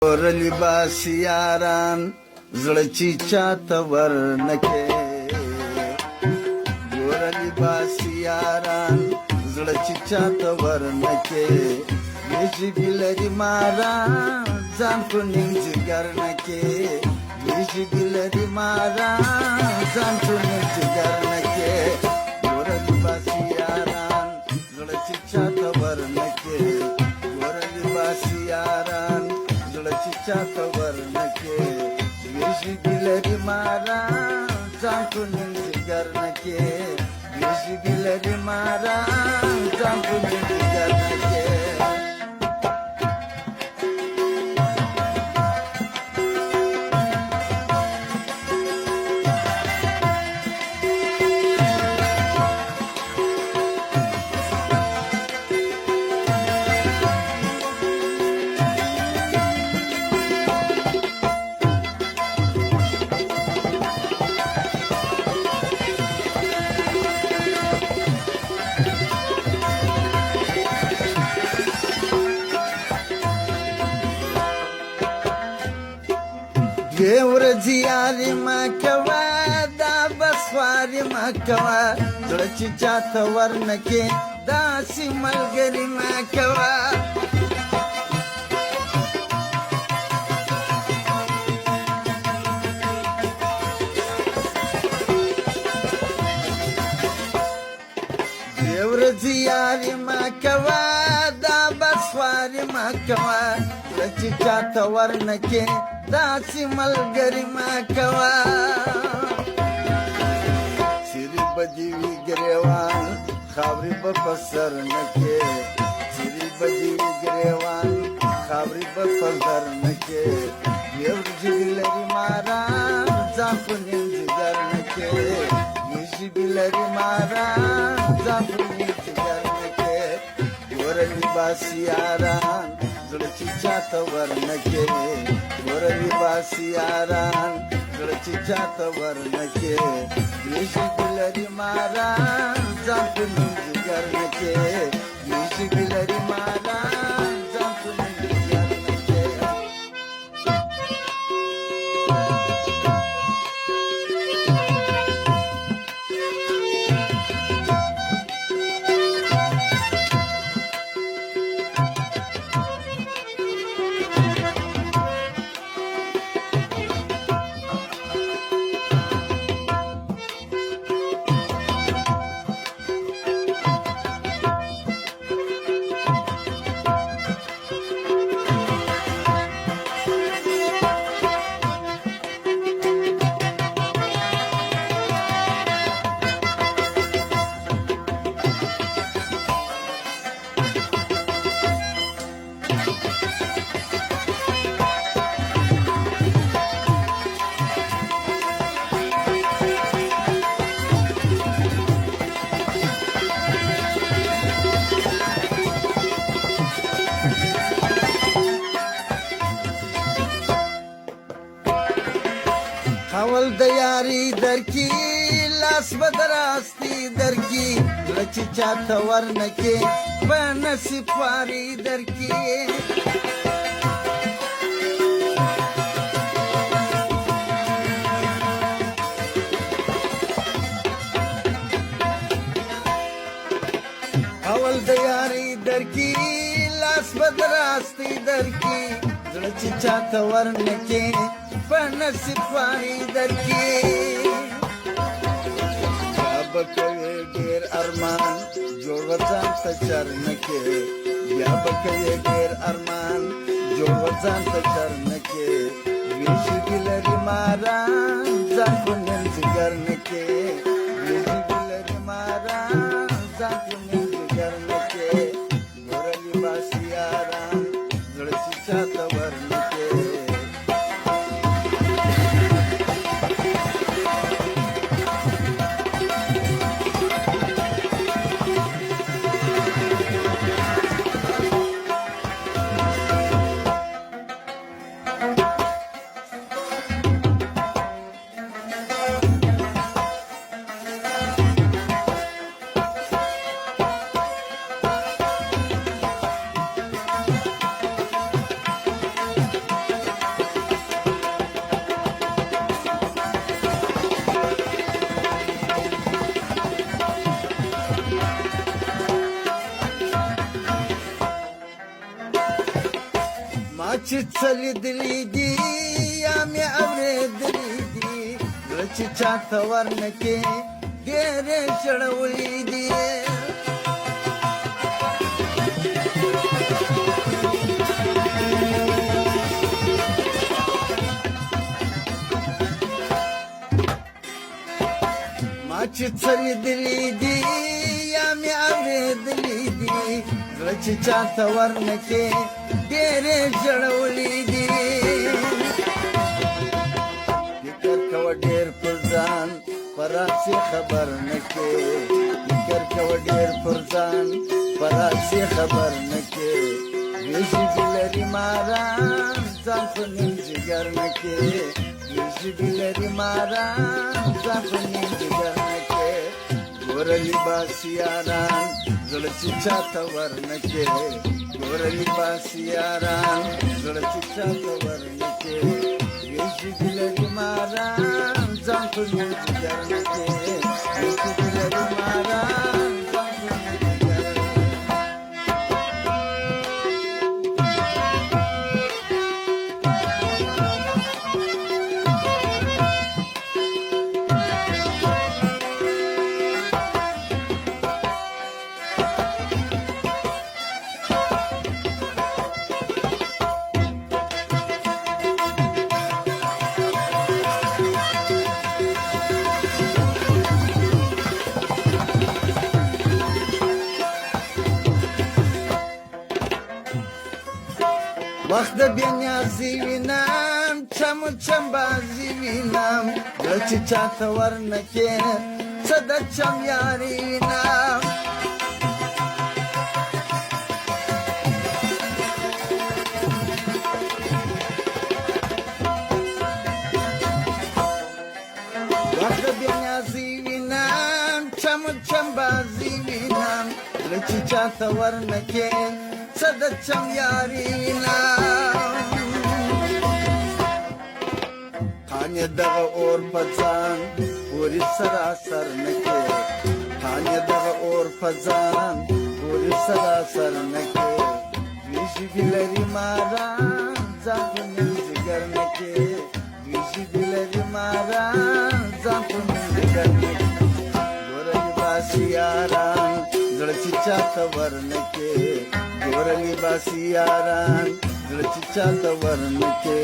गोरली बासियारान जळची चातवर नके गोरली बासियारान जळची चातवर नके येजी बिलरी मारा जानतो निंजिगर नके येजी बिलरी मारा जानतो निंजिगर नके गोरली बासियारान जळची चातवर नके गोरली बासियारान चातवर नके येशी बिलरी मारा जानतो निंजिगर नके येशी बिलरी मारा जानतो निंजिगर नके देवर जियारी माकवा दाबस्वारी माकवा जळची चातवर नके दासी मलगरी माकवा देवर जियारी माकवा दाबस्वारी माकवा जळची चातवर नके दासी मलगरी माकवा सिरी बजी विग्रेवान खावरी बपसर नके सिरी बजी विग्रेवान खावरी बपसर नके येवरी जिलरी मारा जापून जिगर नके येशी बिलरी मारा जापून जिगर नके गोरली बासियारान जळची चातवर नके गोरली बासियारान जळची चातवर नके येशी बिलरी मारा जानतो निंजिगर नके येशी बिलरी मारा जानतो निंजिगर नके हवल दयारी दरकी लास बदरास्ती दरकी जळची चातवर नके बनसिपारी दरकी हवल दयारी दरकी लास बदरास्ती दरकी जळची चातवर नके बनसिपारी दरकी याबकये गेर अरमान जोडवचांत चरणके याबकये गेर अरमान जोडवचांत चरणके येशी बिलरी मारा जानतो निंजिगर नके येशी बिलरी मारा जानतो निंजिगर नके गोरली बासियारान जळची चातवर नके چې څلیدلې دي یا مې اورېدلې دي زړه چې چاته ورنکې ډېرې چړولې دي ما چې څلیدلې دي یا مې اورېدلې دي زړه چې چاته ورنکې ډېرې چړولې دي فکر کوه ډېر پر ځان پر هسې خبر نه کې فکر کوه ډېر پر ځان پر هسې خبر نه کې ژبې لري ماران ځان په نیم جګر نه کې ژبې لري ماران ځان په نیم جګر نه کې ګوره لباس یاران زړه چې چاته ورنه کې ګوره لباس یاران زړه چې چاته ورنه کې ژبې لري ماران ځان په نیم جګر نه کې ژبې لري ماران ځان په نیم جګر نه کې وخت د بېنیازي وینم چم چمبازي وینم زړه چې چاته ورنه کې څه د چم یاري وینم وخت د بېنیازي وینم چم چمبازي وینم زړه چې چاته ورنه کې څه د چم یاري وینم خانې دغه اور په ځان پورې سراسر نه کې خانې دغه اور په ځان پورې سراسر نه کې دوی ژبې لري ماران ځان په نیم جګر نه کې دوی ژبې لري ماران ځان په نیم جګر نه کې ګوره لباس یاران زړه چې چاته ورنه کې ګوره لباس یاران زړه چې چاته ورنه کې